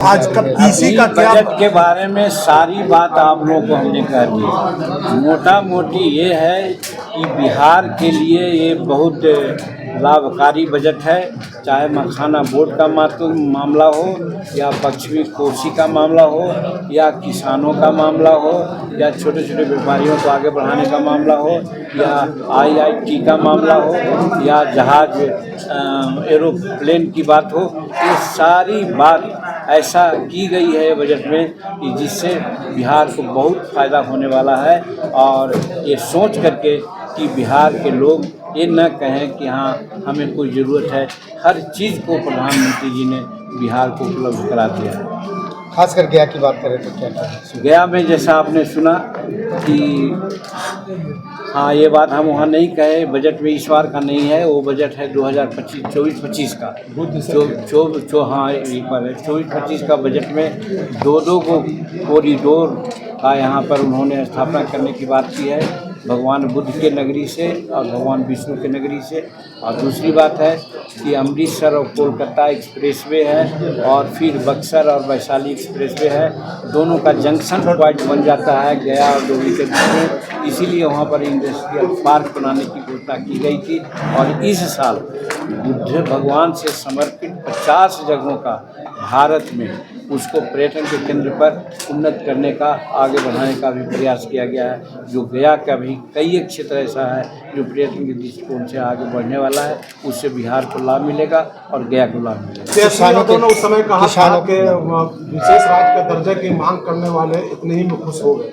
आज का पीसी का क्या बजट के बारे में सारी बात आप लोगों को हमने कह दी। मोटा मोटी ये है कि बिहार के लिए ये बहुत लाभकारी बजट है, चाहे मखाना बोर्ड का मामला हो या पश्चिमी कोसी का मामला हो या किसानों का मामला हो या छोटे छोटे व्यापारियों को आगे बढ़ाने का मामला हो या IIT का मामला हो या जहाज एरोप्लेन की बात हो। ये सारी बात ऐसा की गई है बजट में कि जिससे बिहार को बहुत फ़ायदा होने वाला है। और ये सोच करके कि बिहार के लोग ये न कहें कि हाँ हमें कोई ज़रूरत है, हर चीज़ को प्रधानमंत्री जी ने बिहार को उपलब्ध करा दिया है। खास कर गया की बात करें तो क्या गया में जैसा आपने सुना कि हाँ ये बात हम वहाँ नहीं कहे, बजट में इस बार का नहीं है, वो बजट है 2024-25 का। हाँ एक बार है 24-25 का बजट में दो कॉरिडोर का यहाँ पर उन्होंने स्थापना करने की बात की है, भगवान बुद्ध के नगरी से और भगवान विष्णु के नगरी से। और दूसरी बात है कि अमृतसर और कोलकाता एक्सप्रेसवे है और फिर बक्सर और वैशाली एक्सप्रेसवे है, दोनों का जंक्शन पॉइंट बन जाता है गया और डोगरी के बीच में। इसीलिए वहाँ पर इंडस्ट्रियल पार्क बनाने की घोषणा की गई थी। और इस साल बुद्ध भगवान से समर्पित 50 जगहों का भारत में उसको पर्यटन के केंद्र पर उन्नत करने का, आगे बढ़ाने का भी प्रयास किया गया है। जो गया का भी कई एक क्षेत्र ऐसा है जो पर्यटन के दृष्टिकोण से आगे बढ़ने वाला है, उससे बिहार को लाभ मिलेगा और गया को लाभ मिलेगा। किसानों ने उस समय कहा था कि विशेष राज्य के दर्जे की मांग करने वाले इतने ही में खुश हो गए।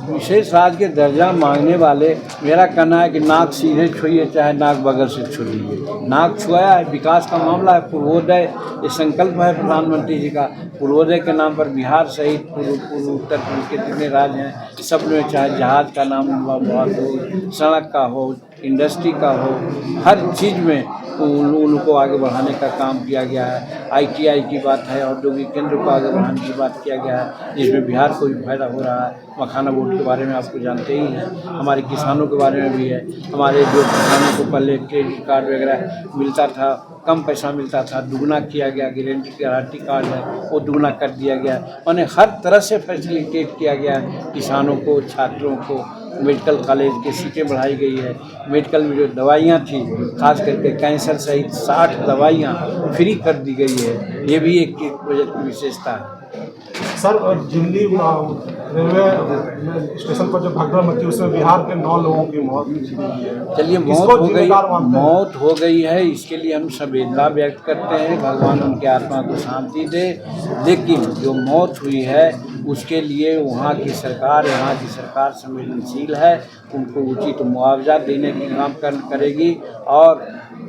विशेष राज्य के दर्जा मांगने वाले, मेरा कहना है कि नाक सीधे छुइए चाहे नाक बगल से छू लीजिए। नाक छुआया है, विकास का मामला है, पूर्वोदय ये संकल्प है प्रधानमंत्री जी का। पूर्वोदय के नाम पर बिहार सहित पूर्व उत्तर प्रदेश के जितने राज्य हैं सब में, चाहे जहाज का नाम बहुत हो, सड़क का हो, इंडस्ट्री का हो, हर चीज़ में उनको आगे बढ़ाने का काम किया गया है। ITI की बात है, औद्योगिक केंद्र को आगे बढ़ाने की बात किया गया है, जिसमें बिहार को भी फायदा हो रहा है। मखाना बोर्ड के बारे में आपको जानते ही हैं, हमारे किसानों के बारे में भी है। हमारे जो किसानों को पहले क्रेडिट कार्ड वगैरह मिलता था, कम पैसा मिलता था, दुगना किया गया। गारंटी कार्ड है वो दुगना कर दिया गया। माने हर तरह से फैसिलिटेट किया गया है किसानों को, छात्रों को। मेडिकल कॉलेज की सीटें बढ़ाई गई है। मेडिकल में जो दवाइयाँ थी, खास करके कैंसर सहित 60 दवाइयाँ फ्री कर दी गई है। ये भी एक बजट की विशेषता है। सर, दिल्ली रेलवे स्टेशन पर जो भगदड़ मची उसमें बिहार के 9 लोगों की मौत हुई। चलिए मौत हो गई है, इसके लिए हम संवेदना व्यक्त करते हैं, भगवान उनकी आत्मा को शांति दे। लेकिन जो मौत हुई है उसके लिए वहाँ की सरकार संवेदनशील है, उनको उचित मुआवजा देने की काम करेगी और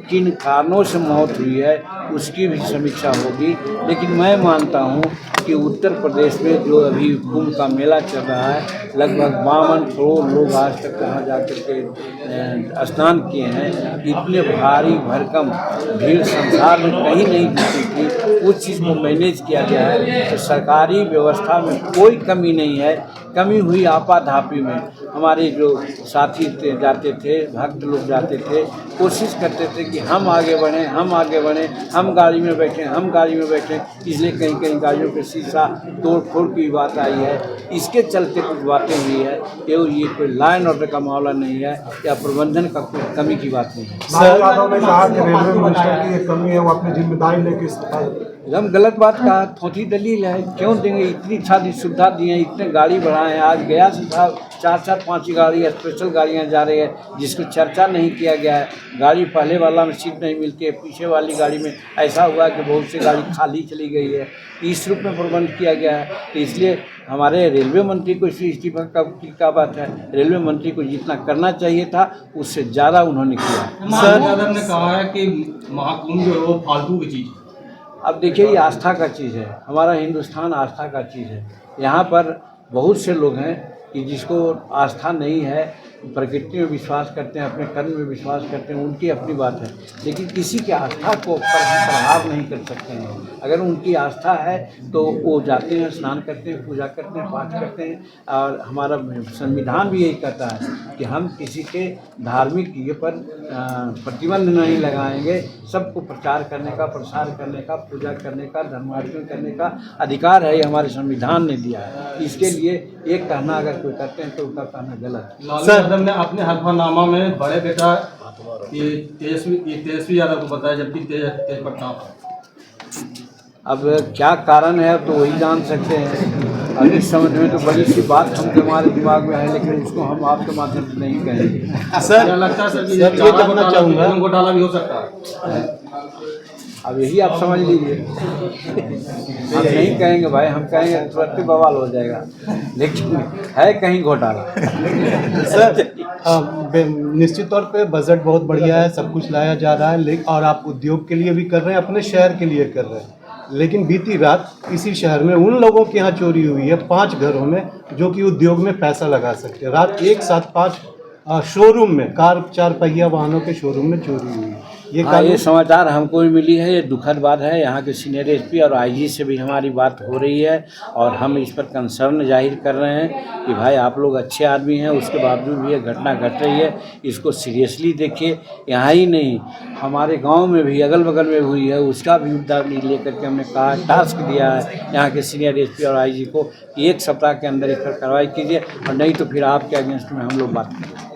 किन कारणों से मौत हुई है उसकी भी समीक्षा होगी। लेकिन मैं मानता हूँ कि उत्तर प्रदेश में जो अभी कुंभ का मेला चल रहा है, लगभग 52 करोड़ लोग आज तक वहाँ जाकर के स्नान किए हैं। इतने भारी भरकम भीड़ संसार में कहीं नहीं दिखती थी। उस चीज़ को मैनेज किया गया है, तो सरकारी व्यवस्था में कोई कमी नहीं है। कमी हुई आपाधापी में। हमारे जो साथी जाते थे, भक्त लोग जाते थे, कोशिश करते थे कि हम आगे बढ़ें, हम गाड़ी में बैठें, इसलिए कहीं कहीं गाड़ियों के शीशा तोड़ फोड़ की बात आई है। इसके चलते कुछ बातें हुई है। ये कोई लॉ एंड ऑर्डर का मामला नहीं है या प्रबंधन का कोई कमी की बात नहीं है। सर यादव ने कहा कि रेलवे मिनिस्टर की एक कमी है, वो अपनी जिम्मेदारी लेकर इस्तीफा। एकदम गलत बात कहा, थोड़ी दलील है। क्यों देंगे? इतनी सारी सुविधा दी है, इतने गाड़ी बढ़ाए हैं। आज गया से था 4-5 गाड़ी स्पेशल गाड़ियां जा रही है, जिसको चर्चा नहीं किया गया है। गाड़ी पहले वाला में सीट नहीं मिलती है, पीछे वाली गाड़ी में ऐसा हुआ कि बहुत सी गाड़ी खाली चली गई है। इस रूप में प्रबंध किया गया है, तो इसलिए हमारे रेलवे मंत्री को इस्तीफा की क्या बात है। रेलवे मंत्री को जितना करना चाहिए था उससे ज़्यादा उन्होंने किया। सर यादव ने कहा है कि महाकुंभ जो है वो फालतू की चीज़। अब देखिए, ये आस्था का चीज़ है, हमारा हिंदुस्तान आस्था का चीज़ है। यहाँ पर बहुत से लोग हैं कि जिसको आस्था नहीं है, प्रकृति में विश्वास करते हैं, अपने कर्म में विश्वास करते हैं, उनकी अपनी बात है। लेकिन किसी की आस्था को पर हम प्रभाव नहीं कर सकते हैं। अगर उनकी आस्था है तो वो जाते हैं, स्नान करते हैं, पूजा करते हैं, पाठ करते हैं। और हमारा संविधान भी यही कहता है कि हम किसी के धार्मिक ये पर प्रतिबंध नहीं लगाएंगे। सबको प्रचार करने का, प्रसार करने का, पूजा करने का, धर्मार्जन करने का अधिकार है, ये हमारे संविधान ने दिया है। इसके लिए एक कहना अगर कोई करते हैं तो उनका कहना गलत है। लालू यादव ने अपने हल्फानामा में बड़े बेटा ये तेजस्वी यादव को बताया, जबकि तेज प्रताप है। अब क्या कारण है अब तो वही जान सकते हैं। अब इस समझ में तो बड़ी सी बात हमारे दिमाग में है, लेकिन उसको हम आपके माध्यम से नहीं कहेंगे। सर क्या लगता है सर कि सर, ये जानना चाहूँगा घोटाला भी हो सकता है? अब यही आप समझ लीजिए। हम नहीं कहेंगे भाई, हम कहेंगे तुरंत बवाल हो जाएगा, लेकिन है कहीं घोटाला। सर निश्चित तौर पे बजट बहुत बढ़िया है, सब कुछ लाया जा रहा है, लेकिन और आप उद्योग के लिए भी कर रहे हैं, अपने शहर के लिए कर रहे हैं। लेकिन बीती रात इसी शहर में उन लोगों के यहाँ चोरी हुई है 5 घरों में, जो कि उद्योग में पैसा लगा सकते हैं। रात एक साथ 5 शोरूम में, कार 4 पहिया वाहनों के शोरूम में चोरी हुई है। ये समाचार हमको भी मिली है, ये दुखद बात है। यहाँ के सीनियर एसपी और आईजी से भी हमारी बात हो रही है और हम इस पर कंसर्न जाहिर कर रहे हैं कि भाई आप लोग अच्छे आदमी हैं, उसके बावजूद भी ये घटना घट रही है, इसको सीरियसली देखिए। यहाँ ही नहीं, हमारे गांव में भी अगल बगल में हुई है, उसका भी मुद्दा लेकर के हमने कहा, टास्क दिया है यहाँ के सीनियर एसपी और आईजी को कि 1 सप्ताह के अंदर इस पर कार्रवाई कीजिए, और नहीं तो फिर आपके अगेंस्ट में हम लोग बात करेंगे।